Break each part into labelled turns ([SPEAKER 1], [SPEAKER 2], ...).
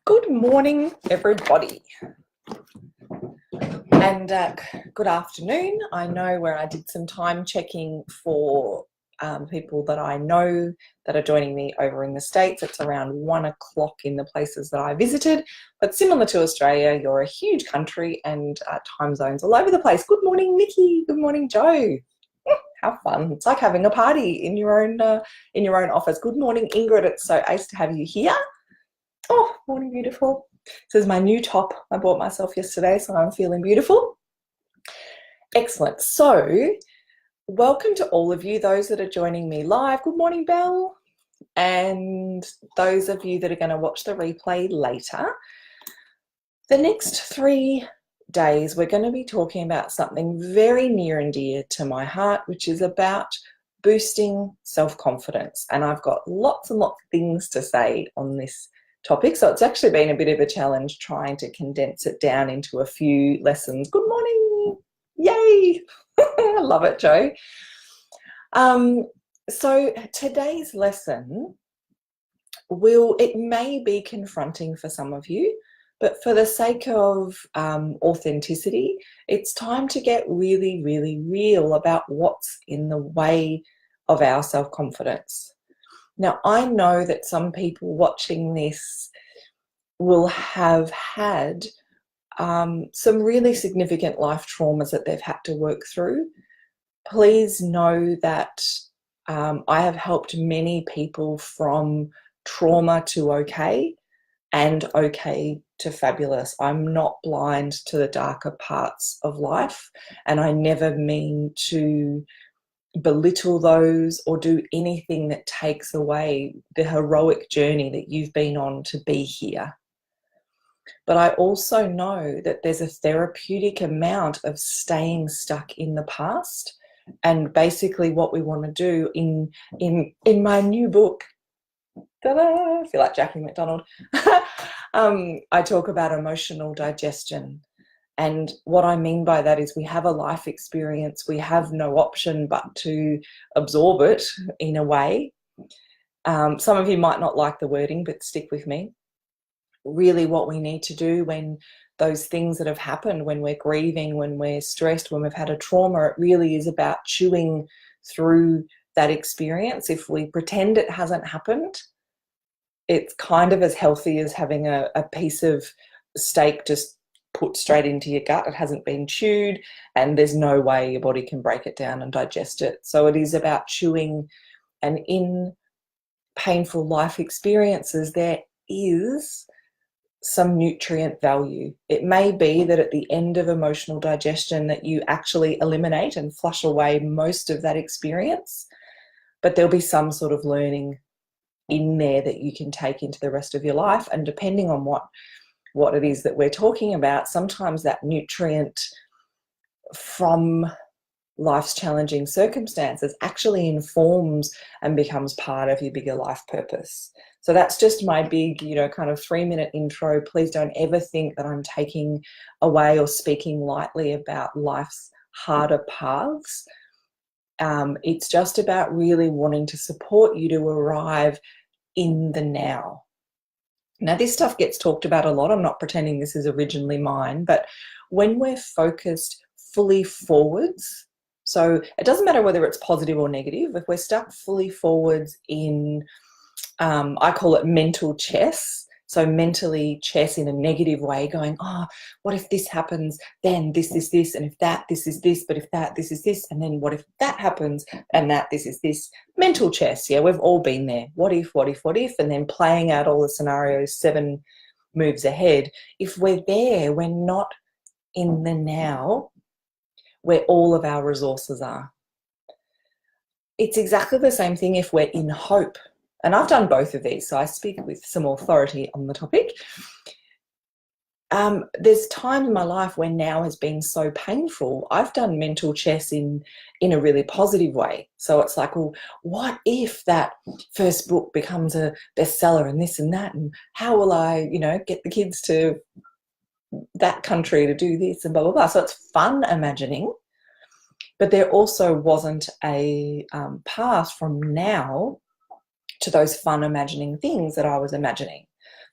[SPEAKER 1] Good morning, everybody, and good afternoon. I know where I did some time checking for people that I know that are joining me over in the States. It's around 1 o'clock in the places that I visited, but similar to Australia, you're a huge country and time zones all over the place. Good morning, Nikki. Good morning, Joe. How fun. It's like having a party in your own office. Good morning, Ingrid. It's so ace to have you here. Oh, morning, beautiful. This is my new top I bought myself yesterday, so I'm feeling beautiful. Excellent. So, welcome to all of you, those that are joining me live. Good morning, Belle. And those of you that are going to watch the replay later. The next 3 days, we're going to be talking about something very near and dear to my heart, which is about boosting self-confidence. And I've got lots and lots of things to say on this topic. So it's actually been a bit of a challenge trying to condense it down into a few lessons. Good morning. Yay. I love it, Joe. So today's lesson it may be confronting for some of you, but for the sake of authenticity, it's time to get really, really real about what's in the way of our self-confidence. Now, I know that some people watching this will have had some really significant life traumas that they've had to work through. Please know that I have helped many people from trauma to okay and okay to fabulous. I'm not blind to the darker parts of life, and I never mean to belittle those or do anything that takes away the heroic journey that you've been on to be here. But I also know that there's a therapeutic amount of staying stuck in the past. And basically what we want to do in my new book, ta-da, I feel like Jackie McDonald, I talk about emotional digestion. And what I mean by that is we have a life experience, we have no option but to absorb it in a way. Some of you might not like the wording, but stick with me. Really what we need to do when those things that have happened, when we're grieving, when we're stressed, when we've had a trauma, it really is about chewing through that experience. If we pretend it hasn't happened, it's kind of as healthy as having a piece of steak just put straight into your gut. It hasn't been chewed and there's no way your body can break it down and digest it. So it is about chewing, and in painful life experiences there is some nutrient value. It may be that at the end of emotional digestion that you actually eliminate and flush away most of that experience, but there'll be some sort of learning in there that you can take into the rest of your life. And depending on what it is that we're talking about, sometimes that nutrient from life's challenging circumstances actually informs and becomes part of your bigger life purpose. So that's just my big, kind of 3-minute intro. Please don't ever think that I'm taking away or speaking lightly about life's harder paths. It's just about really wanting to support you to arrive in the now. Now, this stuff gets talked about a lot. I'm not pretending this is originally mine, but when we're focused fully forwards, so it doesn't matter whether it's positive or negative, if we're stuck fully forwards in, I call it mental chess. So mentally chess in a negative way, going, oh, what if this happens, then this is this, and if that, this is this, but if that, this is this, and then what if that happens, and that, this is this. Mental chess, yeah, we've all been there. What if, what if, what if, and then playing out all the scenarios 7 moves ahead. If we're there, we're not in the now where all of our resources are. It's exactly the same thing if we're in hope. And I've done both of these, so I speak with some authority on the topic. There's times in my life when now has been so painful. I've done mental chess in a really positive way. So it's like, well, what if that first book becomes a bestseller and this and that, and how will I, get the kids to that country to do this and blah, blah, blah. So it's fun imagining. But there also wasn't a path from now to those fun imagining things that I was imagining.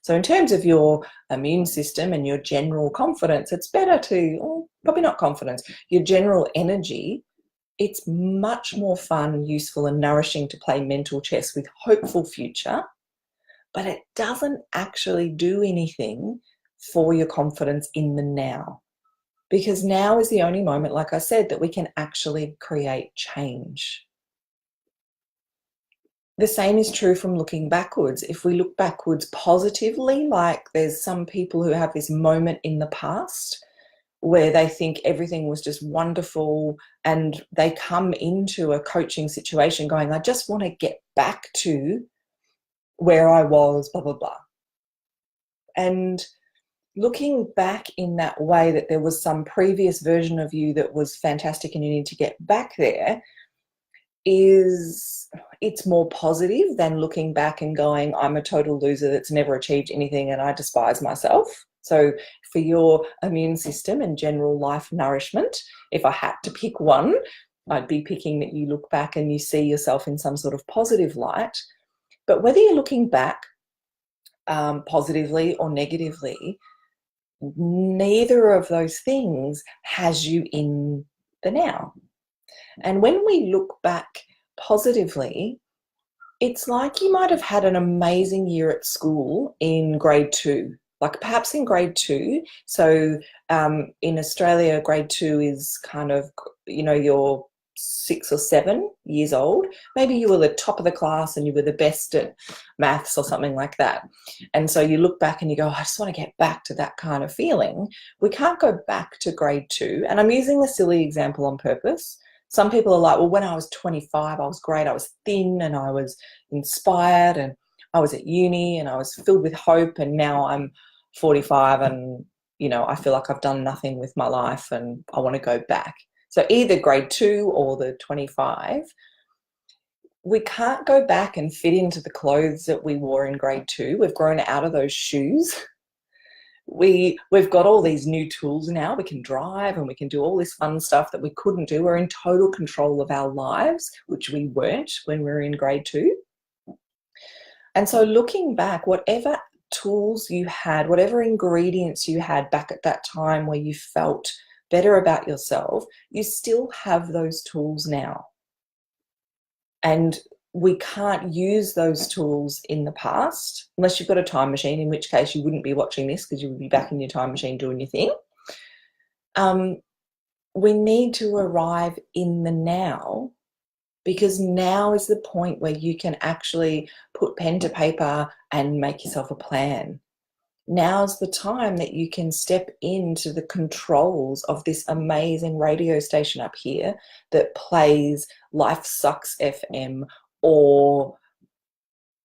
[SPEAKER 1] So in terms of your immune system and your general confidence, it's better to, or probably not confidence, your general energy, it's much more fun, useful and nourishing to play mental chess with hopeful future, but it doesn't actually do anything for your confidence in the now. Because now is the only moment, like I said, that we can actually create change. The same is true from looking backwards. If we look backwards positively, like there's some people who have this moment in the past where they think everything was just wonderful and they come into a coaching situation going, I just want to get back to where I was, blah, blah, blah. And looking back in that way, that there was some previous version of you that was fantastic and you need to get back there, it's more positive than looking back and going, I'm a total loser that's never achieved anything and I despise myself. So for your immune system and general life nourishment, if I had to pick one, I'd be picking that you look back and you see yourself in some sort of positive light. But whether you're looking back positively or negatively, neither of those things has you in the now. And when we look back positively, it's like you might have had an amazing year at school in grade 2, like perhaps in grade 2. So in Australia, grade 2 is kind of, you're 6 or 7 years old. Maybe you were the top of the class and you were the best at maths or something like that. And so you look back and you go, I just want to get back to that kind of feeling. We can't go back to grade 2. And I'm using the silly example on purpose. Some people are like, well, when I was 25, I was great. I was thin and I was inspired and I was at uni and I was filled with hope. And now I'm 45 and, I feel like I've done nothing with my life and I want to go back. So either grade 2 or the 25, we can't go back and fit into the clothes that we wore in grade 2. We've grown out of those shoes. We've got all these new tools now. We can drive and we can do all this fun stuff that we couldn't do. We're in total control of our lives, which we weren't when we were in grade 2. And so looking back, whatever tools you had, whatever ingredients you had back at that time where you felt better about yourself, you still have those tools now. And we can't use those tools in the past unless you've got a time machine, in which case you wouldn't be watching this because you would be back in your time machine doing your thing. We need to arrive in the now, because now is the point where you can actually put pen to paper and make yourself a plan. Now's the time that you can step into the controls of this amazing radio station up here that plays Life Sucks FM, or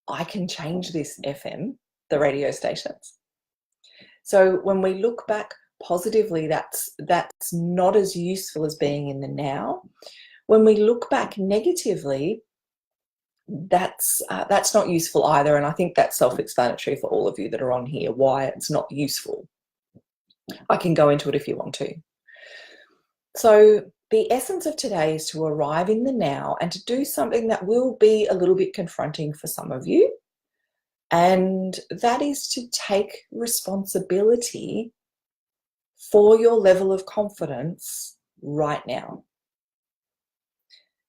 [SPEAKER 1] I Can Change This FM, the radio stations. So when we look back positively, that's not as useful as being in the now. When we look back negatively, that's not useful either. And I think that's self-explanatory for all of you that are on here, why it's not useful. I can go into it if you want to. So the essence of today is to arrive in the now and to do something that will be a little bit confronting for some of you. And that is to take responsibility for your level of confidence right now.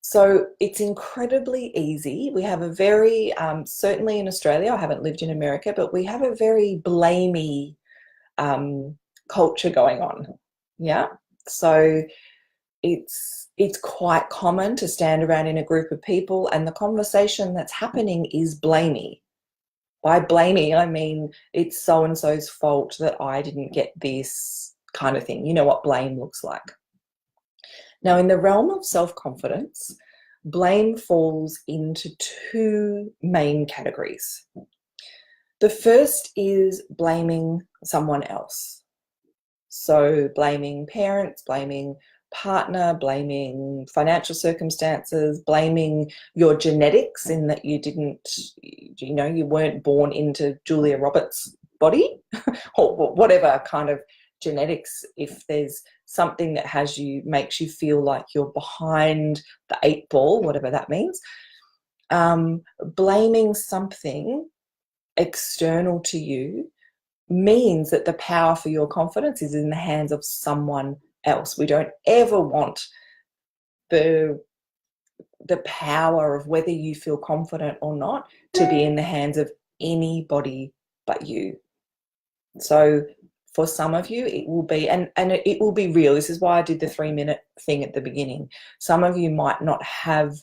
[SPEAKER 1] So it's incredibly easy. We have a very, certainly in Australia, I haven't lived in America, but we have a very blamey culture going on. Yeah. So it's quite common to stand around in a group of people and the conversation that's happening is blamey. By blamey, I mean it's so-and-so's fault that I didn't get this kind of thing. You know what blame looks like. Now, in the realm of self-confidence, blame falls into two main categories. The first is blaming someone else. So blaming parents, blaming partner, blaming financial circumstances, blaming your genetics in that you didn't, you weren't born into Julia Roberts' body or whatever kind of genetics. If there's something that makes you feel like you're behind the 8 ball, whatever that means, blaming something external to you means that the power for your confidence is in the hands of someone else. We don't ever want the power of whether you feel confident or not to be in the hands of anybody but you. So for some of you, it will be, and it will be real. This is why I did the 3-minute thing at the beginning. Some of you might not have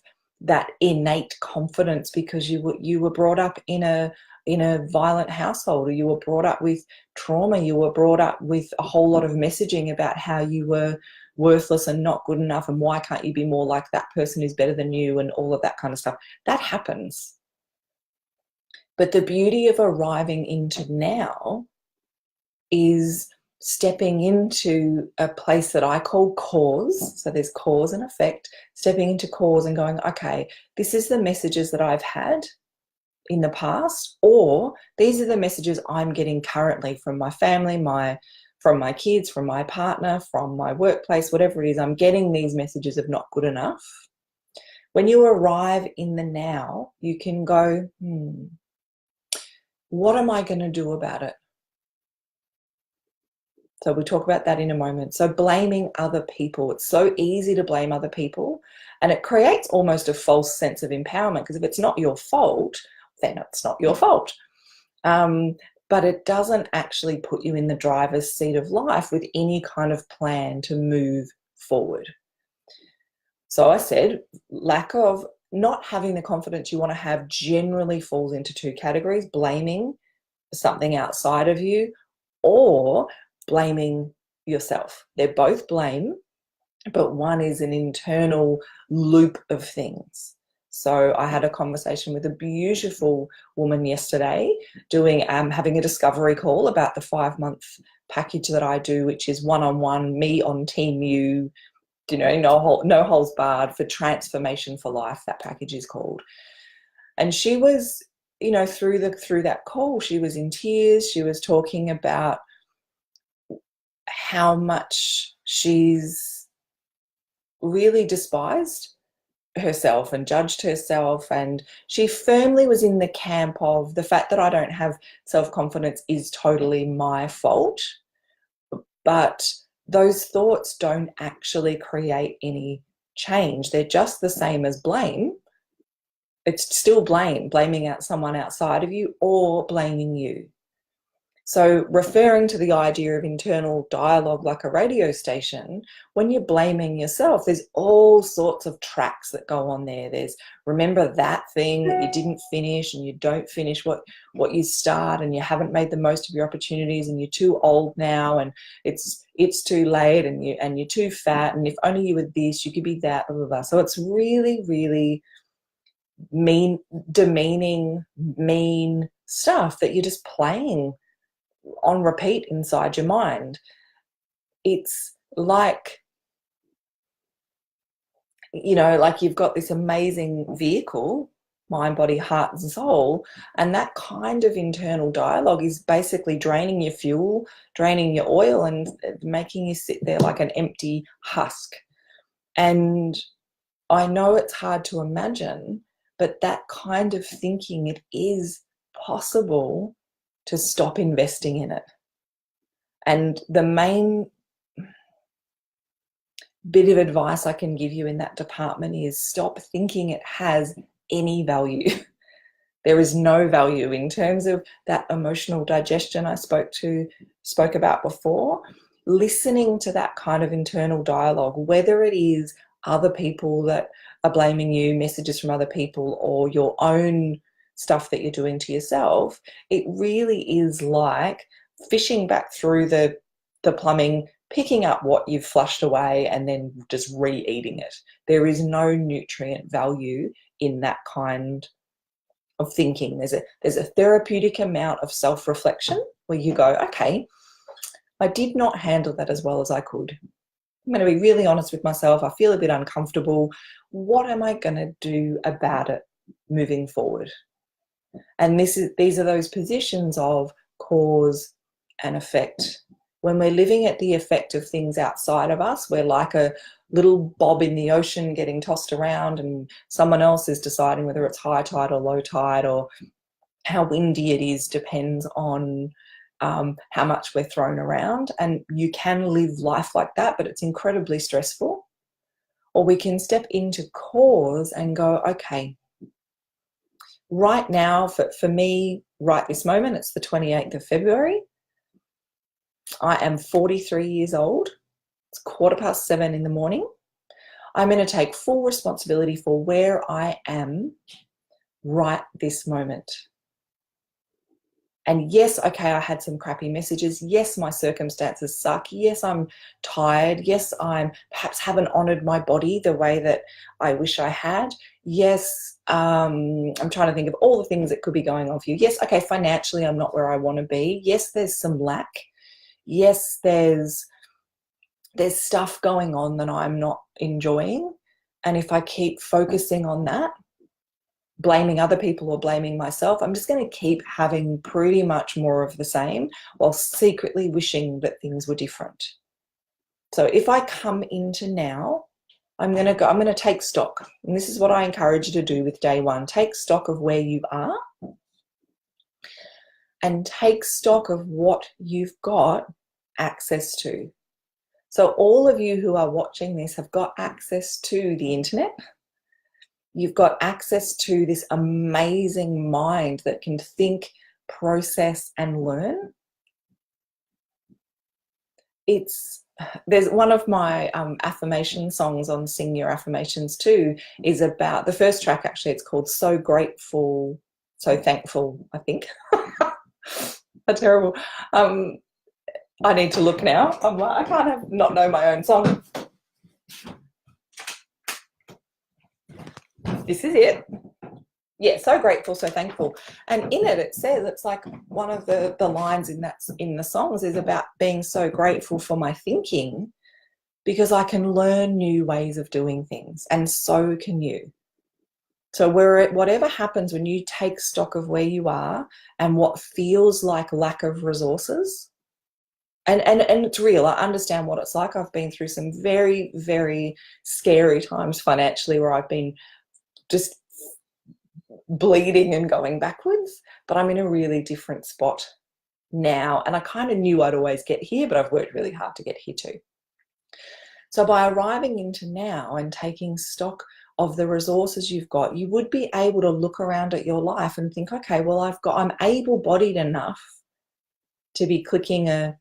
[SPEAKER 1] that innate confidence because you were brought up in a violent household, or you were brought up with trauma. You were brought up with a whole lot of messaging about how you were worthless and not good enough, and why can't you be more like that person who's better than you, and all of that kind of stuff. That happens. But the beauty of arriving into now is stepping into a place that I call cause. So there's cause and effect. Stepping into cause and going, okay, this is the messages that I've had in the past, or these are the messages I'm getting currently from my family, from my kids, from my partner, from my workplace, whatever it is. I'm getting these messages of not good enough. When you arrive in the now, you can go, what am I going to do about it? So we'll talk about that in a moment. So blaming other people. It's so easy to blame other people, and it creates almost a false sense of empowerment, because if it's not your fault, then it's not your fault. But it doesn't actually put you in the driver's seat of life with any kind of plan to move forward. So I said, lack of not having the confidence you want to have generally falls into 2 categories: blaming something outside of you, or blaming yourself. They're both blame, but one is an internal loop of things. So I had a conversation with a beautiful woman yesterday having a discovery call about the 5-month package that I do, which is one-on-one, me on team you, no holds barred for transformation for life. That package is called. And she was, through that call, she was in tears. She was talking about how much she's really despised herself and judged herself, and she firmly was in the camp of the fact that I don't have self-confidence is totally my fault. But those thoughts don't actually create any change. They're just the same as blame. It's still blaming out someone outside of you, or blaming you. So referring to the idea of internal dialogue like a radio station, when you're blaming yourself, there's all sorts of tracks that go on there. There's, remember that thing that you didn't finish, and you don't finish what you start, and you haven't made the most of your opportunities, and you're too old now, and it's too late, and you're too fat, and if only you were this, you could be that, blah, blah, blah. So it's really, really demeaning, mean stuff that you're just playing on repeat inside your mind. It's like, like you've got this amazing vehicle, mind, body, heart and soul, and that kind of internal dialogue is basically draining your fuel, draining your oil, and making you sit there like an empty husk. And I know it's hard to imagine, but that kind of thinking, it is possible to stop investing in it. And the main bit of advice I can give you in that department is stop thinking it has any value. There is no value in terms of that emotional digestion I spoke about before. Listening to that kind of internal dialogue, whether it is other people that are blaming you, messages from other people, or your own stuff that you're doing to yourself, it really is like fishing back through the plumbing, picking up what you've flushed away, and then just re-eating it. There is no nutrient value in that kind of thinking. There's a therapeutic amount of self-reflection where you go, okay, I did not handle that as well as I could. I'm going to be really honest with myself. I feel a bit uncomfortable. What am I going to do about it moving forward? And these are those positions of cause and effect. When we're living at the effect of things outside of us, we're like a little bob in the ocean getting tossed around, and someone else is deciding whether it's high tide or low tide, or how windy it is depends on how much we're thrown around. And you can live life like that, but it's incredibly stressful. Or we can step into cause and go, okay, right now, for me, right this moment, it's the 28th of February. I am 43 years old. It's 7:15 in the morning. I'm going to take full responsibility for where I am right this moment. And yes, okay, I had some crappy messages. Yes, my circumstances suck. Yes, I'm tired. Yes, I'm perhaps haven't honored my body the way that I wish I had. Yes, I'm trying to think of all the things that could be going on for you. Yes, okay, financially, I'm not where I want to be. Yes, there's some lack. Yes, there's stuff going on that I'm not enjoying. And if I keep focusing on that, blaming other people or blaming myself, I'm just going to keep having pretty much more of the same while secretly wishing that things were different. So if I come into now, I'm going to take stock. And this is what I encourage you to do with day one. Take stock of where you are and take stock of what you've got access to. So all of you who are watching this have got access to the internet. You've got access to this amazing mind that can think, process, and learn. There's one of my affirmation songs on Sing Your Affirmations Too is about, the first track actually, it's called So Grateful, So Thankful, I think. A terrible, I need to look now. I'm like, I can't not know my own song. This is it. Yeah, so grateful, so thankful. And in it, it says, it's like one of the lines in the songs is about being so grateful for my thinking because I can learn new ways of doing things, and so can you. So whatever happens when you take stock of where you are and what feels like lack of resources, and it's real. I understand what it's like. I've been through some very, very scary times financially where I've been just bleeding and going backwards, but I'm in a really different spot now. And I kind of knew I'd always get here, but I've worked really hard to get here too. So by arriving into now and taking stock of the resources you've got, you would be able to look around at your life and think, okay, well, I'm able-bodied enough to be clicking a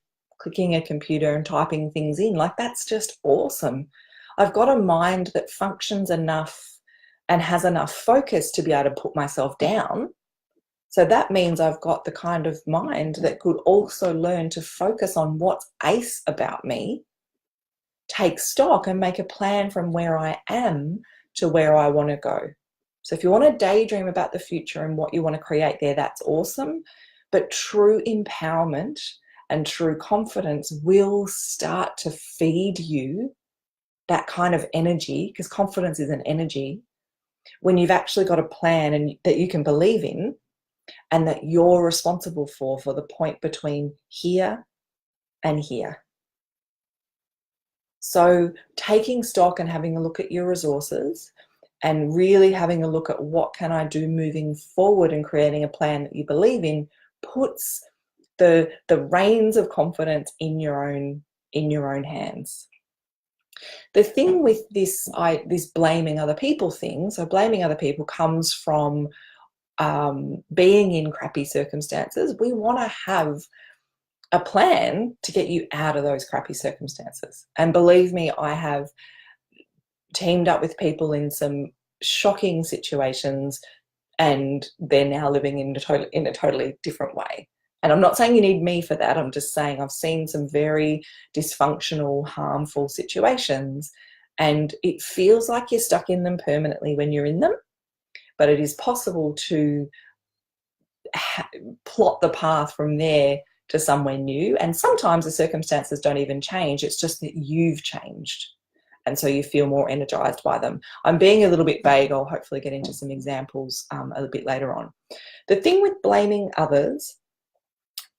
[SPEAKER 1] computer and typing things in. Like, that's just awesome. I've got a mind that functions enough and has enough focus to be able to put myself down. So that means I've got the kind of mind that could also learn to focus on what's ace about me, take stock and make a plan from where I am to where I want to go. So if you want to daydream about the future and what you want to create there, that's awesome. But true empowerment and true confidence will start to feed you that kind of energy, because confidence is an energy, when you've actually got a plan and that you can believe in and that you're responsible for the point between here and here. So taking stock and having a look at your resources and really having a look at what can I do moving forward and creating a plan that you believe in puts the reins of confidence in your own hands. The thing with this blaming other people thing, so blaming other people comes from being in crappy circumstances. We want to have a plan to get you out of those crappy circumstances. And believe me, I have teamed up with people in some shocking situations and they're now living in a totally different way. And I'm not saying you need me for that. I'm just saying I've seen some very dysfunctional, harmful situations, and it feels like you're stuck in them permanently when you're in them. But it is possible to plot the path from there to somewhere new. And sometimes the circumstances don't even change. It's just that you've changed. And so you feel more energized by them. I'm being a little bit vague. I'll hopefully get into some examples a bit later on. The thing with blaming others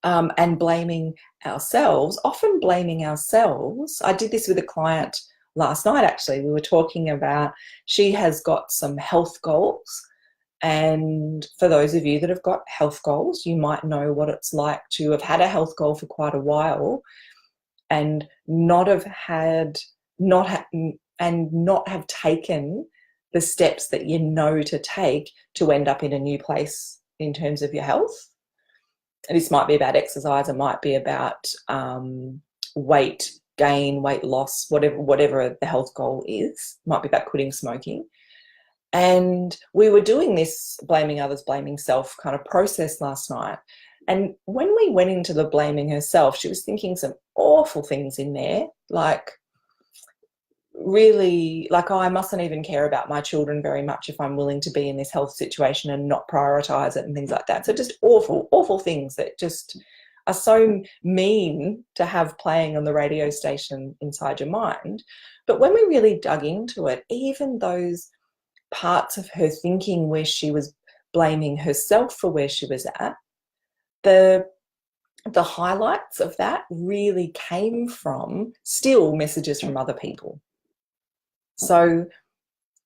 [SPEAKER 1] and blaming ourselves, often blaming ourselves. I did this with a client last night, actually. We were talking about, she has got some health goals And for those of you that have got health goals, you might know what it's like to have had a health goal for quite a while and not have taken the steps that you know to take to end up in a new place in terms of your health. And this might be about exercise, it might be about weight gain, weight loss, whatever the health goal is. It might be about quitting smoking. And we were doing this blaming others, blaming self kind of process last night. And when we went into the blaming herself, she was thinking some awful things in there, like really, like, oh, I mustn't even care about my children very much if I'm willing to be in this health situation and not prioritize it and things like that. So just awful, awful things that just are so mean to have playing on the radio station inside your mind. But when we really dug into it, even those parts of her thinking where she was blaming herself for where she was at, the highlights of that really came from still messages from other people. So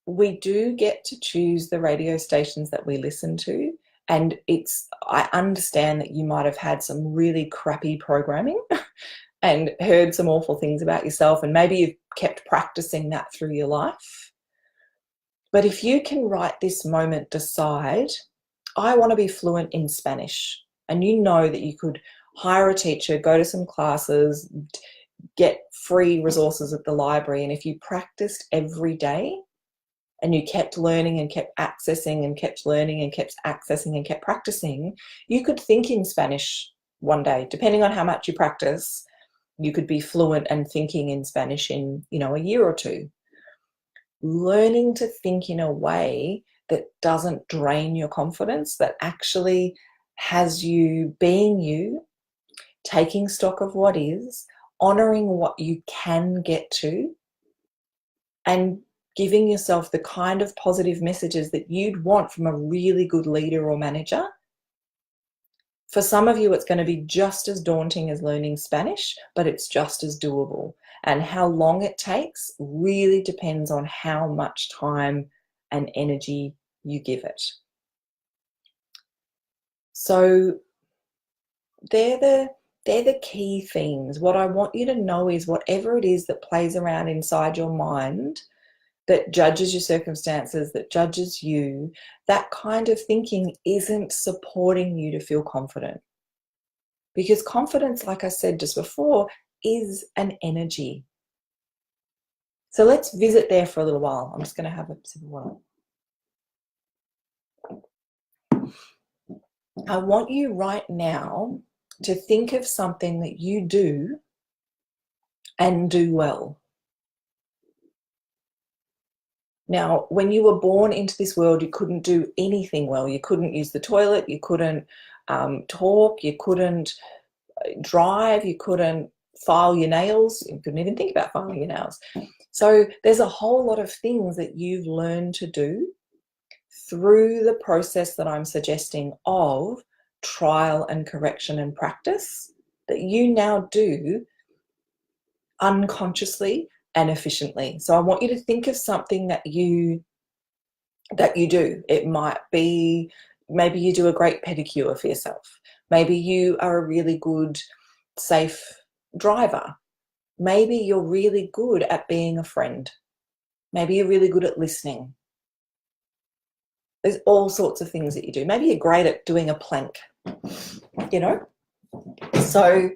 [SPEAKER 1] we do get to choose the radio stations that we listen to. And I understand that you might have had some really crappy programming and heard some awful things about yourself, and maybe you've kept practicing that through your life. But if you can right this moment decide, I want to be fluent in Spanish, and you know that you could hire a teacher, go to some classes, get free resources at the library, and if you practiced every day and you kept learning and kept accessing and kept learning and kept accessing and kept practicing, you could think in Spanish one day. Depending on how much you practice, you could be fluent and thinking in Spanish in, a year or two. Learning to think in a way that doesn't drain your confidence, that actually has you being you, taking stock of what is, honoring what you can get to, and giving yourself the kind of positive messages that you'd want from a really good leader or manager. For some of you, it's going to be just as daunting as learning Spanish, but it's just as doable. And how long it takes really depends on how much time and energy you give it. So they're the key things. What I want you to know is whatever it is that plays around inside your mind that judges your circumstances, that judges you, that kind of thinking isn't supporting you to feel confident. Because confidence, like I said just before, is an energy. So let's visit there for a little while. I'm just going to have a sip of water. I want you right now to think of something that you do and do well. Now, when you were born into this world, you couldn't do anything well. You couldn't use the toilet, you couldn't talk, you couldn't drive, you couldn't file your nails, you couldn't even think about filing your nails. So there's a whole lot of things that you've learned to do through the process that I'm suggesting of trial and correction and practice that you now do unconsciously and efficiently. So I want you to think of something that you do. It might be, maybe you do a great pedicure for yourself. Maybe you are a really good, safe driver. Maybe you're really good at being a friend. Maybe you're really good at listening. There's all sorts of things that you do. Maybe you're great at doing a plank, So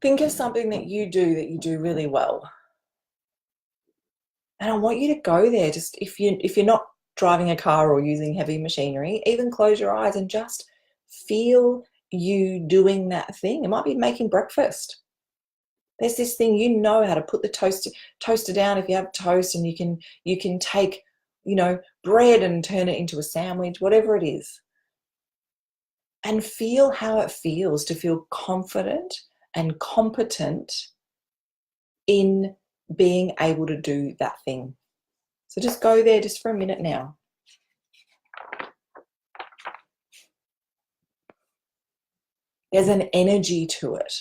[SPEAKER 1] think of something that you do really well. And I want you to go there. Just if you're not driving a car or using heavy machinery, even close your eyes and just feel you doing that thing. It might be making breakfast. There's this thing, you know how to put the toaster down if you have toast, and you can take, bread and turn it into a sandwich, whatever it is. And feel how it feels to feel confident and competent in being able to do that thing. So just go there just for a minute now. There's an energy to it.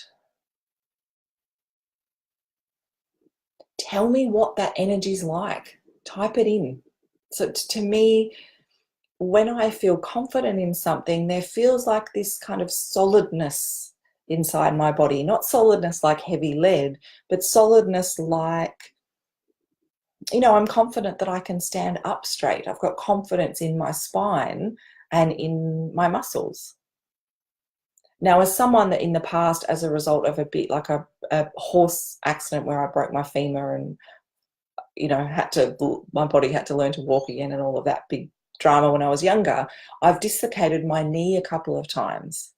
[SPEAKER 1] Tell me what that energy's like. Type it in. So to me, when I feel confident in something, there feels like this kind of solidness inside my body. Not solidness like heavy lead, but solidness like, I'm confident that I can stand up straight. I've got confidence in my spine and in my muscles. Now, as someone that in the past, as a result of a bit like a horse accident where I broke my femur and, my body had to learn to walk again and all of that big drama when I was younger, I've dislocated my knee a couple of times.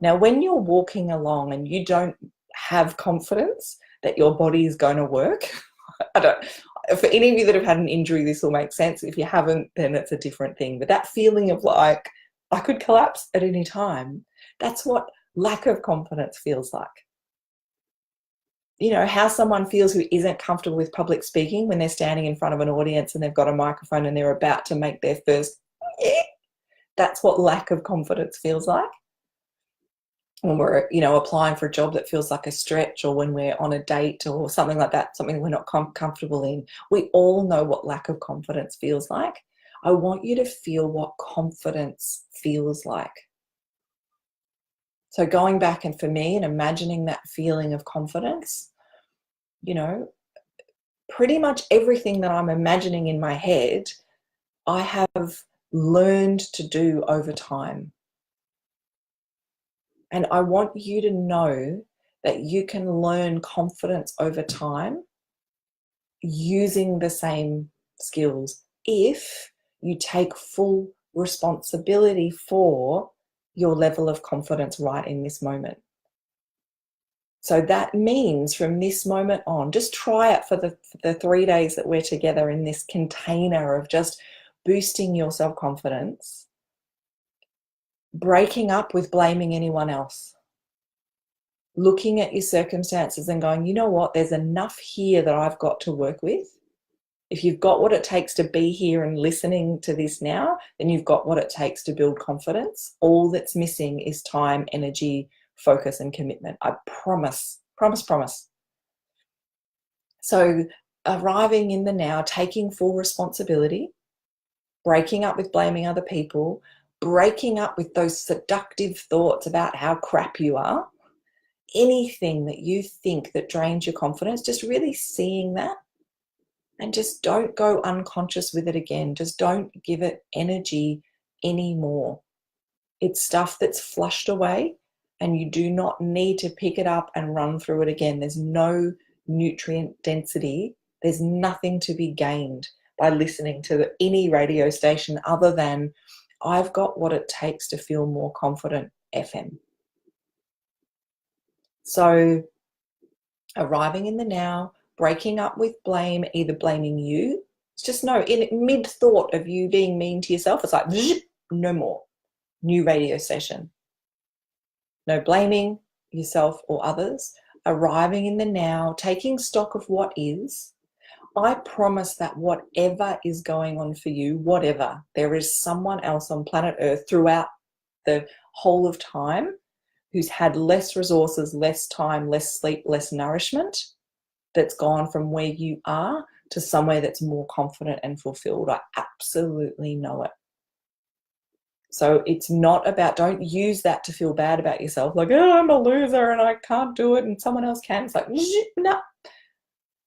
[SPEAKER 1] Now, when you're walking along and you don't have confidence that your body is going to work, for any of you that have had an injury, this will make sense. If you haven't, then it's a different thing. But that feeling of like, I could collapse at any time, that's what lack of confidence feels like. How someone feels who isn't comfortable with public speaking when they're standing in front of an audience and they've got a microphone and they're about to make their first, that's what lack of confidence feels like. When we're, applying for a job that feels like a stretch, or when we're on a date or something like that, something we're not comfortable in. We all know what lack of confidence feels like. I want you to feel what confidence feels like. So going back and for me and imagining that feeling of confidence, pretty much everything that I'm imagining in my head, I have learned to do over time. And I want you to know that you can learn confidence over time using the same skills if you take full responsibility for your level of confidence right in this moment. So that means from this moment on, just try it for the 3 days that we're together in this container of just boosting your self-confidence, breaking up with blaming anyone else, looking at your circumstances and going, you know what, there's enough here that I've got to work with. If you've got what it takes to be here and listening to this now, then you've got what it takes to build confidence. All that's missing is time, energy, focus, and commitment. I promise, promise, promise. So arriving in the now, taking full responsibility, breaking up with blaming other people, breaking up with those seductive thoughts about how crap you are, anything that you think that drains your confidence, just really seeing that. And just don't go unconscious with it again. Just don't give it energy anymore. It's stuff that's flushed away and you do not need to pick it up and run through it again. There's no nutrient density. There's nothing to be gained by listening to any radio station other than I've got what it takes to feel more confident FM. So arriving in the now, breaking up with blame, either blaming you. It's just in mid-thought of you being mean to yourself, it's like, no more. New radio station. No blaming yourself or others. Arriving in the now, taking stock of what is. I promise that whatever is going on for you, whatever, there is someone else on planet Earth throughout the whole of time who's had less resources, less time, less sleep, less nourishment, that's gone from where you are to somewhere that's more confident and fulfilled. I absolutely know it. So it's not about, don't use that to feel bad about yourself. Like, oh, I'm a loser and I can't do it and someone else can. It's like, no.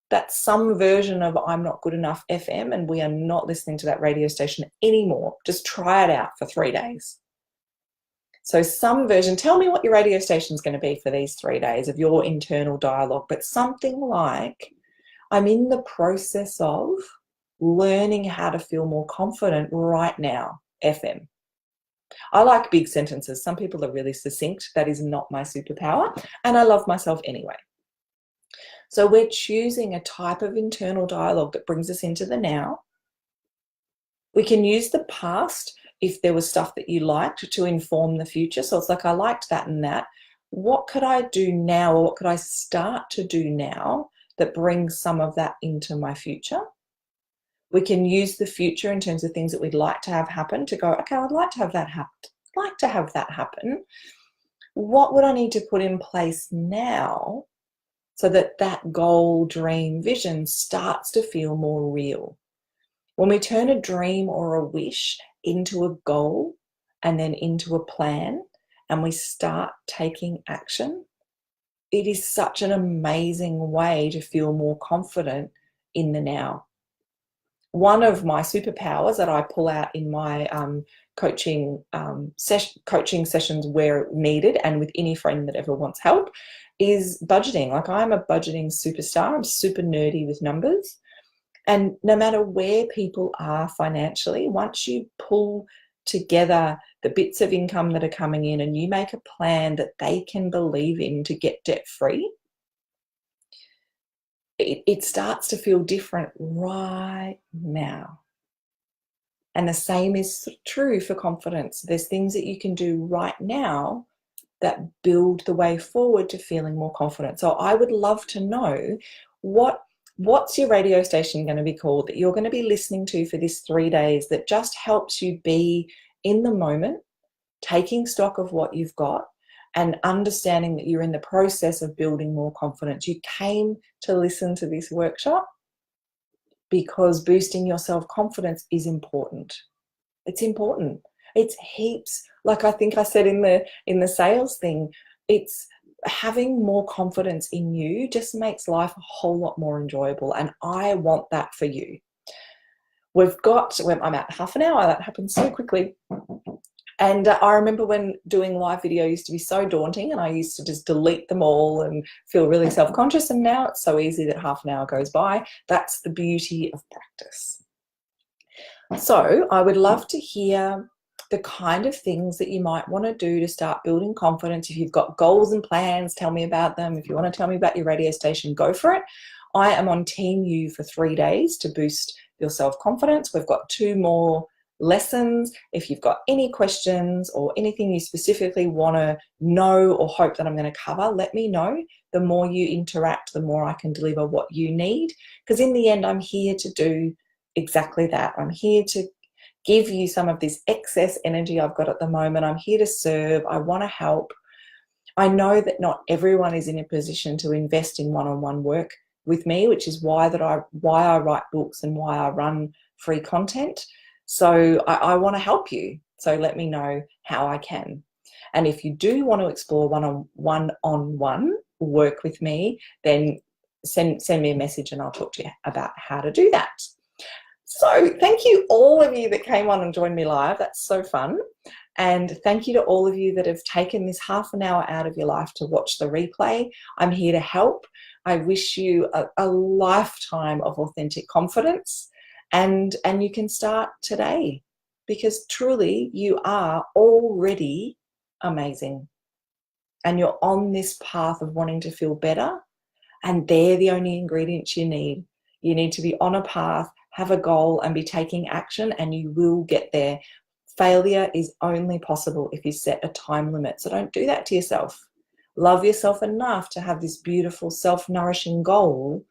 [SPEAKER 1] That's some version of I'm not good enough FM, and we are not listening to that radio station anymore. Just try it out for 3 days. So some version, tell me what your radio station is going to be for these 3 days of your internal dialogue, but something like, I'm in the process of learning how to feel more confident right now, FM. I like big sentences. Some people are really succinct. That is not my superpower, and I love myself anyway. So we're choosing a type of internal dialogue that brings us into the now. We can use the past if there was stuff that you liked to inform the future. So it's like, I liked that and that. What could I do now, or what could I start to do now that brings some of that into my future? We can use the future in terms of things that we'd like to have happen to go, okay, I'd like to have that happen. I'd like to have that happen. What would I need to put in place now so that that goal, dream, vision starts to feel more real? When we turn a dream or a wish into a goal and then into a plan, and we start taking action, it is such an amazing way to feel more confident in the now. One of my superpowers that I pull out in my coaching sessions where needed, and with any friend that ever wants help, is budgeting. Like, I'm a budgeting superstar. I'm super nerdy with numbers. And no matter where people are financially, once you pull together the bits of income that are coming in and you make a plan that they can believe in to get debt free, it starts to feel different right now. And the same is true for confidence. There's things that you can do right now that build the way forward to feeling more confident. So I would love to know what's your radio station going to be called that you're going to be listening to for this 3 days that just helps you be in the moment, taking stock of what you've got, and understanding that you're in the process of building more confidence. You came to listen to this workshop because boosting your self-confidence is important. It's important. It's heaps, like I think I said in the sales thing, it's having more confidence in you just makes life a whole lot more enjoyable, and I want that for you. I'm at half an hour. That happens so quickly. And I remember when doing live video used to be so daunting, and I used to just delete them all and feel really self-conscious, and now it's so easy that half an hour goes by. That's the beauty of practice. So I would love to hear the kind of things that you might want to do to start building confidence. If you've got goals and plans, tell me about them. If you want to tell me about your radio station, go for it. I am on Team U for 3 days to boost your self-confidence. We've got 2 more lessons. If you've got any questions or anything you specifically want to know or hope that I'm going to cover, let me know. The more you interact, the more I can deliver what you need. Because in the end, I'm here to do exactly that. I'm here to give you some of this excess energy I've got at the moment. I'm here to serve. I want to help. I know that not everyone is in a position to invest in one-on-one work with me, which is why I write books and why I run free content. So I want to help you. So let me know how I can. And if you do want to explore one-on-one work with me, then send me a message and I'll talk to you about how to do that. So thank you all of you that came on and joined me live. That's so fun. And thank you to all of you that have taken this half an hour out of your life to watch the replay. I'm here to help. I wish you a lifetime of authentic confidence. And you can start today, because truly you are already amazing. And you're on this path of wanting to feel better. And they're the only ingredients you need. You need to be on a path, have a goal, and be taking action, and you will get there. Failure is only possible if you set a time limit. So don't do that to yourself. Love yourself enough to have this beautiful self-nourishing goal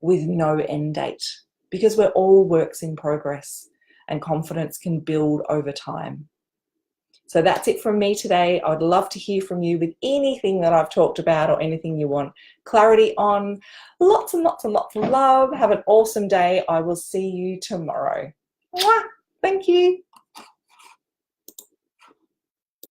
[SPEAKER 1] with no end date, because we're all works in progress and confidence can build over time. So that's it from me today. I'd love to hear from you with anything that I've talked about or anything you want clarity on. Lots and lots and lots of love. Have an awesome day. I will see you tomorrow. Mwah! Thank you.